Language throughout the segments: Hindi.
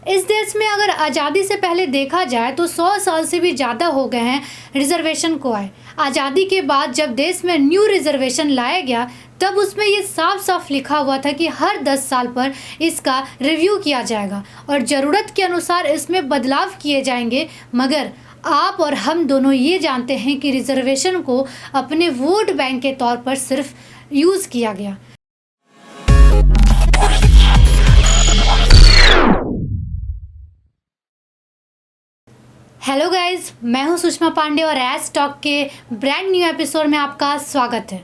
इस देश में अगर आज़ादी से पहले देखा जाए तो 100 साल से भी ज़्यादा हो गए हैं रिजर्वेशन को आए। आज़ादी के बाद जब देश में न्यू रिजर्वेशन लाया गया तब उसमें ये साफ साफ लिखा हुआ था कि हर 10 साल पर इसका रिव्यू किया जाएगा और ज़रूरत के अनुसार इसमें बदलाव किए जाएंगे। मगर आप और हम दोनों ये जानते हैं कि रिजर्वेशन को अपने वोट बैंक के तौर पर सिर्फ यूज़ किया गया। हेलो गाइज, मैं हूं सुषमा पांडे और एज टॉक के ब्रांड न्यू एपिसोड में आपका स्वागत है।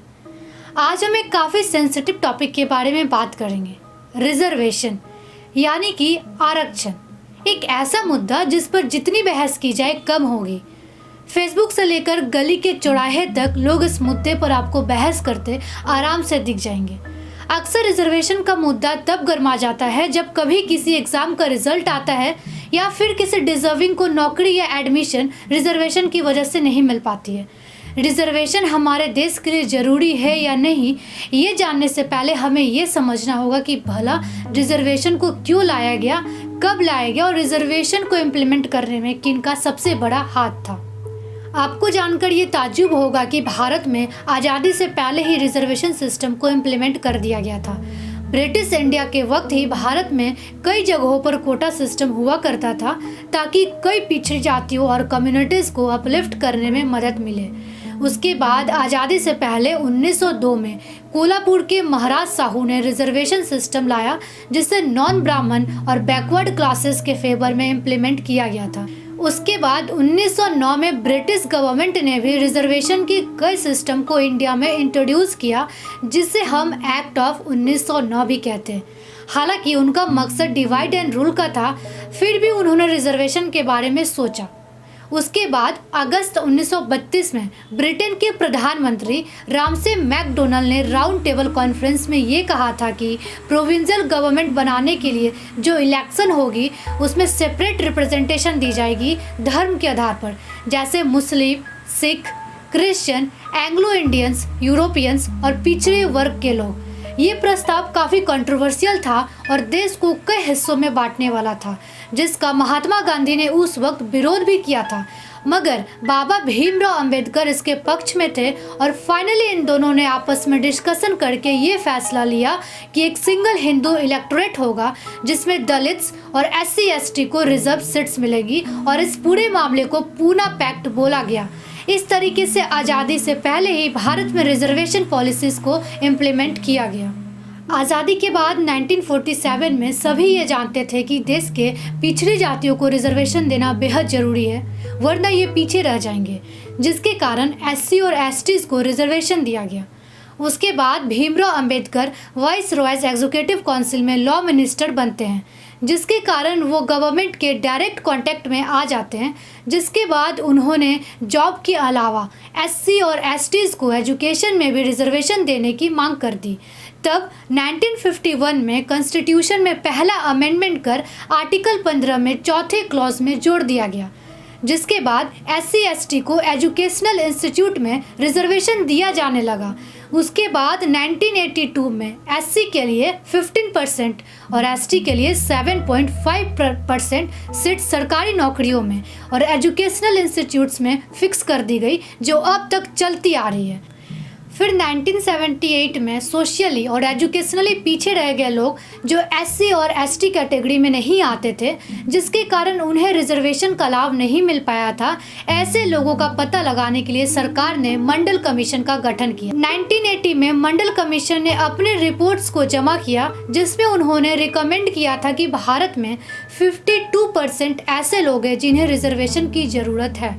आज हम एक काफ़ी सेंसिटिव टॉपिक के बारे में बात करेंगे, रिजर्वेशन यानी कि आरक्षण। एक ऐसा मुद्दा जिस पर जितनी बहस की जाए कम होगी। फेसबुक से लेकर गली के चौराहे तक लोग इस मुद्दे पर आपको बहस करते आराम से दिख जाएंगे। अक्सर रिजर्वेशन का मुद्दा तब गर्मा जाता है जब कभी किसी एग्ज़ाम का रिजल्ट आता है या फिर किसी डिजर्विंग को नौकरी या एडमिशन रिजर्वेशन की वजह से नहीं मिल पाती है। रिजर्वेशन हमारे देश के लिए ज़रूरी है या नहीं, ये जानने से पहले हमें ये समझना होगा कि भला रिजर्वेशन को क्यों लाया गया, कब लाया गया और रिजर्वेशन को इम्प्लीमेंट करने में किनका सबसे बड़ा हाथ था। आपको जानकर ये ताज्जुब होगा कि भारत में आज़ादी से पहले ही रिजर्वेशन सिस्टम को इम्प्लीमेंट कर दिया गया था। ब्रिटिश इंडिया के वक्त ही भारत में कई जगहों पर कोटा सिस्टम हुआ करता था ताकि कई पिछड़ी जातियों और कम्युनिटीज़ को अपलिफ्ट करने में मदद मिले। उसके बाद आज़ादी से पहले 1902 में कोल्हापुर के महाराज साहू ने रिजर्वेशन सिस्टम लाया जिसे नॉन ब्राह्मण और बैकवर्ड क्लासेस के फेवर में इम्प्लीमेंट किया गया था। उसके बाद 1909 में ब्रिटिश गवर्नमेंट ने भी रिजर्वेशन के कई सिस्टम को इंडिया में इंट्रोड्यूस किया जिसे हम एक्ट ऑफ 1909 भी कहते हैं। हालांकि उनका मकसद डिवाइड एंड रूल का था, फिर भी उन्होंने रिजर्वेशन के बारे में सोचा। उसके बाद अगस्त 1932 में ब्रिटेन के प्रधानमंत्री रामसे मैकडोनल्ड ने राउंड टेबल कॉन्फ्रेंस में ये कहा था कि प्रोविंशियल गवर्नमेंट बनाने के लिए जो इलेक्शन होगी उसमें सेपरेट रिप्रेजेंटेशन दी जाएगी धर्म के आधार पर, जैसे Muslim, Sikh, Christian, Anglo Indians, Europeans और पिछड़े वर्ग के लोग। ये प्रस्ताव काफ़ी कंट्रोवर्शियल था और देश को कई हिस्सों में बांटने वाला था, जिसका महात्मा गांधी ने उस वक्त विरोध भी किया था। मगर बाबा भीमराव अंबेडकर इसके पक्ष में थे और फाइनली इन दोनों ने आपस में डिस्कशन करके ये फैसला लिया कि एक सिंगल हिंदू इलेक्टोरेट होगा जिसमें दलित्स और SC/ST को रिजर्व सीट्स मिलेगी और इस पूरे मामले को पूना पैक्ट बोला गया। इस तरीके से आज़ादी से पहले ही भारत में रिजर्वेशन पॉलिसीज़ को इम्प्लीमेंट किया गया। आज़ादी के बाद 1947 में सभी ये जानते थे कि देश के पिछड़ी जातियों को रिजर्वेशन देना बेहद ज़रूरी है, वरना ये पीछे रह जाएंगे, जिसके कारण SC और STs को रिजर्वेशन दिया गया। उसके बाद Bhimrao Ambedkar vice Royce executive council में लॉ मिनिस्टर बनते हैं, जिसके कारण वो गवर्नमेंट के डायरेक्ट कांटेक्ट में आ जाते हैं। जिसके बाद उन्होंने जॉब के अलावा SC और STs को एजुकेशन में भी रिजर्वेशन देने की मांग कर दी। तब 1951 में कॉन्स्टिट्यूशन में पहला अमेंडमेंट कर आर्टिकल 15 में चौथे क्लॉज में जोड़ दिया गया, जिसके बाद SC/ST को एजुकेशनल इंस्टीट्यूट में रिजर्वेशन दिया जाने लगा। उसके बाद 1982 में SC के लिए 15% और ST के लिए 7.5% सीट सरकारी नौकरियों में और एजुकेशनल इंस्टीट्यूट्स में फिक्स कर दी गई, जो अब तक चलती आ रही है। फिर 1978 में सोशली और एजुकेशनली पीछे रह गए लोग जो SC और ST कैटेगरी में नहीं आते थे, जिसके कारण उन्हें रिजर्वेशन का लाभ नहीं मिल पाया था, ऐसे लोगों का पता लगाने के लिए सरकार ने मंडल कमीशन का गठन किया। 1980 में मंडल कमीशन ने अपने रिपोर्ट्स को जमा किया, जिसमें उन्होंने रिकमेंड किया था कि भारत में 52% ऐसे लोग हैं जिन्हें रिजर्वेशन की ज़रूरत है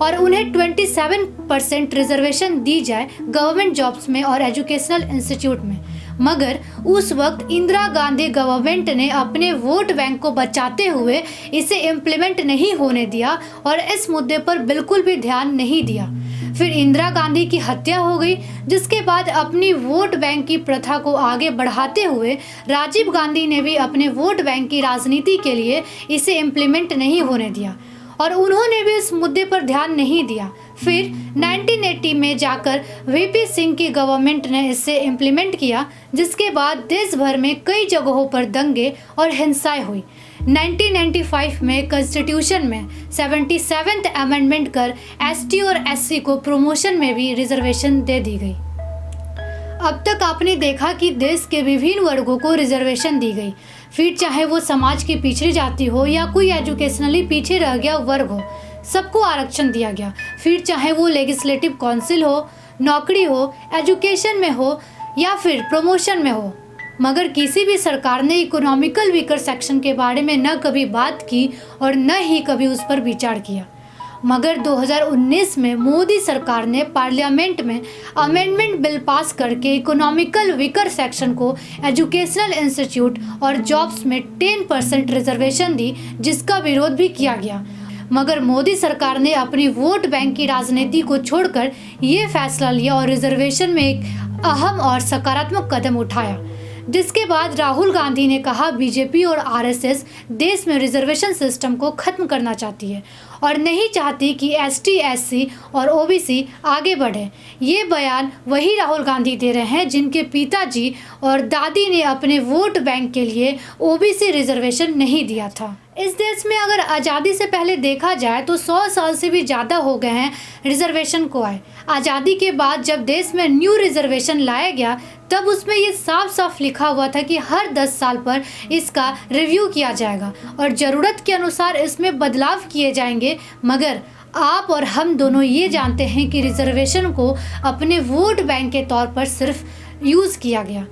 और उन्हें 27% रिजर्वेशन दी जाए गवर्नमेंट जॉब्स में और एजुकेशनल इंस्टीट्यूट में। मगर उस वक्त इंदिरा गांधी गवर्नमेंट ने अपने वोट बैंक को बचाते हुए इसे इम्प्लीमेंट नहीं होने दिया और इस मुद्दे पर बिल्कुल भी ध्यान नहीं दिया। फिर इंदिरा गांधी की हत्या हो गई, जिसके बाद अपनी वोट बैंक की प्रथा को आगे बढ़ाते हुए राजीव गांधी ने भी अपने वोट बैंक की राजनीति के लिए इसे इम्प्लीमेंट नहीं होने दिया और उन्होंने भी इस मुद्दे पर ध्यान नहीं दिया। फिर 1980 में जाकर VP सिंह की गवर्नमेंट ने इसे इम्प्लीमेंट किया, जिसके बाद देश भर में कई जगहों पर दंगे और हिंसाएं हुई, 1995 में कॉन्स्टिट्यूशन में 77th अमेंडमेंट कर एसटी और एससी को प्रमोशन में भी रिजर्वेशन दे दी गई। अब तक आपने देखा कि देश के विभिन्न वर्गों को रिजर्वेशन दी गई, फिर चाहे वो समाज की पिछड़ी जाति हो या कोई एजुकेशनली पीछे रह गया वर्ग हो, सबको आरक्षण दिया गया। फिर चाहे वो लेजिस्लेटिव काउंसिल हो, नौकरी हो, एजुकेशन में हो या फिर प्रमोशन में हो। मगर किसी भी सरकार ने इकोनॉमिकल वीकर सेक्शन के बारे में न कभी बात की और न ही कभी उस पर विचार किया। मगर 2019 में मोदी सरकार ने पार्लियामेंट में अमेंडमेंट बिल पास करके इकोनॉमिकल वीकर सेक्शन को एजुकेशनल इंस्टीट्यूट और जॉब्स में 10% रिजर्वेशन दी, जिसका विरोध भी किया गया। मगर मोदी सरकार ने अपनी वोट बैंक की राजनीति को छोड़कर ये फैसला लिया और रिजर्वेशन में एक अहम और सकारात्मक कदम उठाया, जिसके बाद राहुल गांधी ने कहा बीजेपी और आरएसएस देश में रिजर्वेशन सिस्टम को खत्म करना चाहती है और नहीं चाहती कि एसटी, एससी और ओबीसी आगे बढ़े। ये बयान वही राहुल गांधी दे रहे हैं जिनके पिताजी और दादी ने अपने वोट बैंक के लिए ओबीसी रिजर्वेशन नहीं दिया था। इस देश में अगर आज़ादी से पहले देखा जाए तो 100 साल से भी ज़्यादा हो गए हैं रिजर्वेशन को आए। आज़ादी के बाद जब देश में न्यू रिजर्वेशन लाया गया तब उसमें ये साफ साफ लिखा हुआ था कि हर 10 साल पर इसका रिव्यू किया जाएगा और ज़रूरत के अनुसार इसमें बदलाव किए जाएंगे। मगर आप और हम दोनों ये जानते हैं कि रिजर्वेशन को अपने वोट बैंक के तौर पर सिर्फ यूज़ किया गया।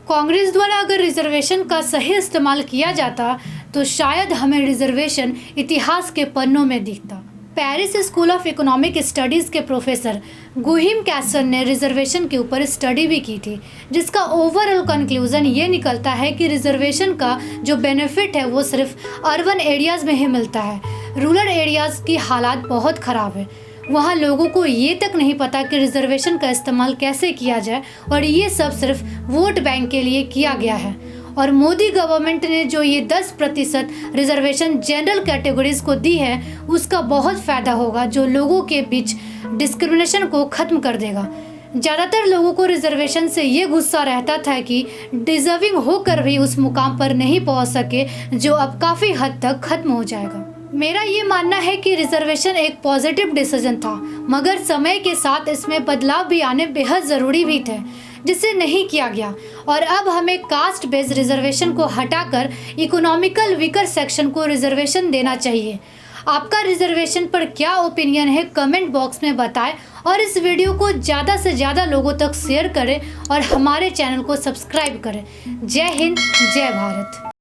कांग्रेस द्वारा अगर रिजर्वेशन का सही इस्तेमाल किया जाता तो शायद हमें रिजर्वेशन इतिहास के पन्नों में दिखता। Paris school of economic studies के प्रोफेसर गुहिम कैसन ने रिजर्वेशन के ऊपर स्टडी भी की थी, जिसका ओवरऑल कंक्लूजन ये निकलता है कि रिजर्वेशन का जो बेनिफिट है वो सिर्फ अर्बन एरियाज़ में ही मिलता है। रूरल एरियाज़ की हालात बहुत ख़राब है, वहाँ लोगों को ये तक नहीं पता कि रिजर्वेशन का इस्तेमाल कैसे किया जाए और ये सब सिर्फ वोट बैंक के लिए किया गया है। और मोदी गवर्नमेंट ने जो ये 10% रिजर्वेशन जनरल कैटेगरीज को दी है उसका बहुत फ़ायदा होगा, जो लोगों के बीच डिस्क्रिमिनेशन को ख़त्म कर देगा। ज़्यादातर लोगों को रिजर्वेशन से ये गुस्सा रहता था कि डिजर्विंग होकर भी उस मुकाम पर नहीं पहुंच सके, जो अब काफ़ी हद तक ख़त्म हो जाएगा। मेरा ये मानना है कि रिजर्वेशन एक पॉजिटिव डिसीजन था, मगर समय के साथ इसमें बदलाव भी आने बेहद ज़रूरी भी थे, जिसे नहीं किया गया। और अब हमें कास्ट बेस्ड रिजर्वेशन को हटाकर इकोनॉमिकल वीकर सेक्शन को रिजर्वेशन देना चाहिए। आपका रिजर्वेशन पर क्या ओपिनियन है कमेंट बॉक्स में बताएं और इस वीडियो को ज़्यादा से ज़्यादा लोगों तक शेयर करें और हमारे चैनल को सब्सक्राइब करें। जय हिंद, जय भारत।